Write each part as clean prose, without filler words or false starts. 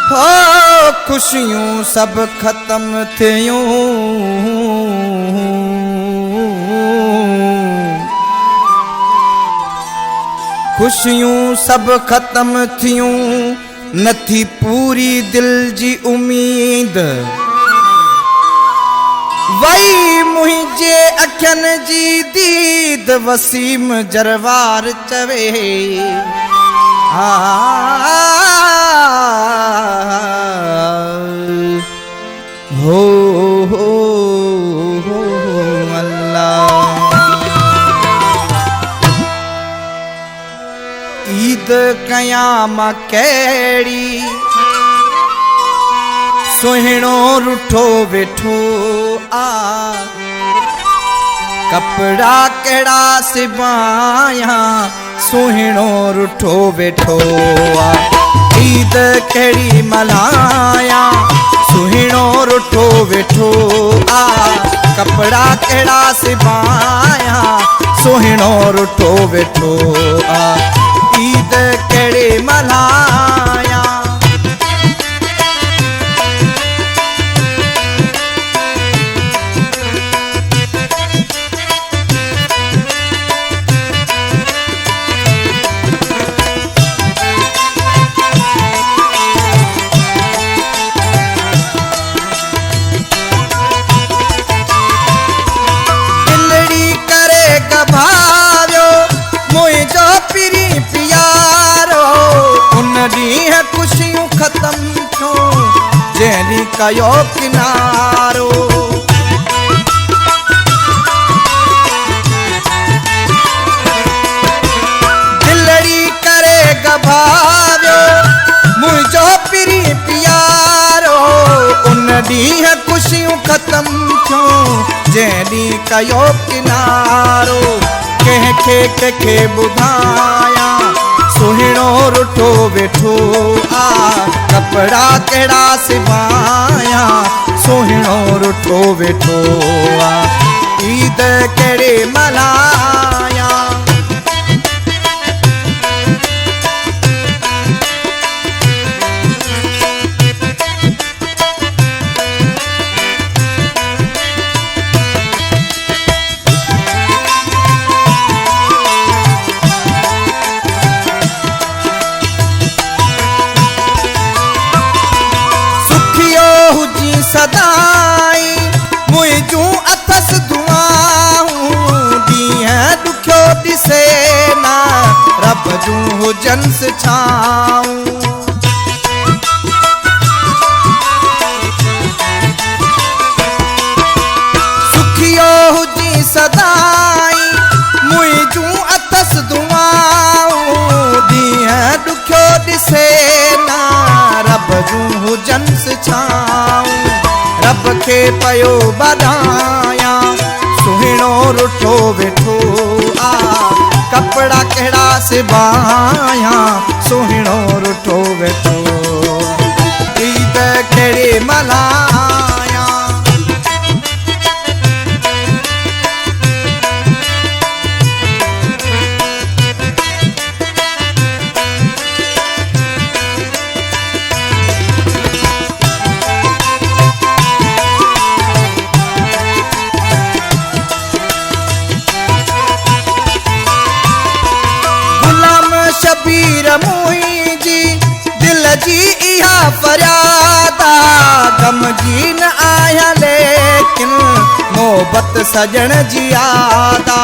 हो खुशियूं सब खत्म थियूं, खुशियूं सब खत्म थियूं, नथी पूरी दिल जी उम्मीद। वई मुझे अखियन जी दीद, वसीम जरवार चवे हो अल्लाह। ईद कयाम कैड़ी, सुहिणो रुठो वेठो आ, कपड़ा केड़ा सिबाया, सुहिणो रुठो वेठो आ। ईद केड़ी मल्हाया, सुहिणो रुठो वेठो आ, कपड़ा केड़ा सिबाया, सुहिणो रुठो वेठो आ। ईद केड़ी मल्हाया, खुशियों खत्म थो जैनी कयो किनारो। दिलड़ी करे गभारो मुझो पिरी प्यारो, उन ॾींहं खुशियूं खत्म थो जैनी कयो किनारो। कंहिंखे कंहिंखे ॿुधाया, सुहिणो रुठो वेठो आ, कपड़ा केड़ा सिबाया, सुहिणो रुठो वेठो आ। ईद केड़े मल्हाया, सदाई मुझूं अथस दुआऊं, ॾींहं ॾुखियो ॾिसे न रब जूं हुजन्स छाऊं। सुखियो हुजी सदाई मुझूं अथस दुआऊं, ॾींहं ॾुखियो ॾिसे न रब जूं हुजन्स छाऊं। रब खे पयो बधाया, सुहिणो रुठो वेठो आ, कपड़ा केड़ा सिबाया, सुहिणो रुठो वेठो। ईद केड़ी मल्हाया, शबीर मुंहिंजी दिल जी इहा फरियादा, गमगीन आया लेकिन मोहब्बत सजण जी आदा।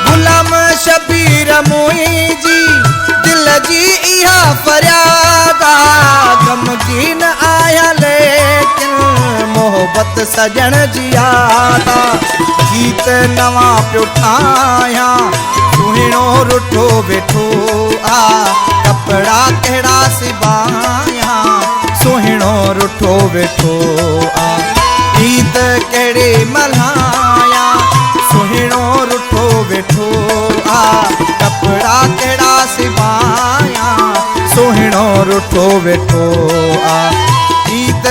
गुलाम शबीर मुंहिंजी दिल जी इहा फरियादा, गमगीन आया लेकिन मोहब्बत सजण जी आदा। गीत नवां पियो ठाहिया, सुहिणो रुठो वेठो आ, कपड़ा केड़ा सिबाया, सुहिणो रुठो वेठो आ। ईद केड़ी मल्हाया, सुहिणो रुठो वेठो आ, कपड़ा केड़ा सिबाया, सुहिणो रुठो वेठो आ। ईद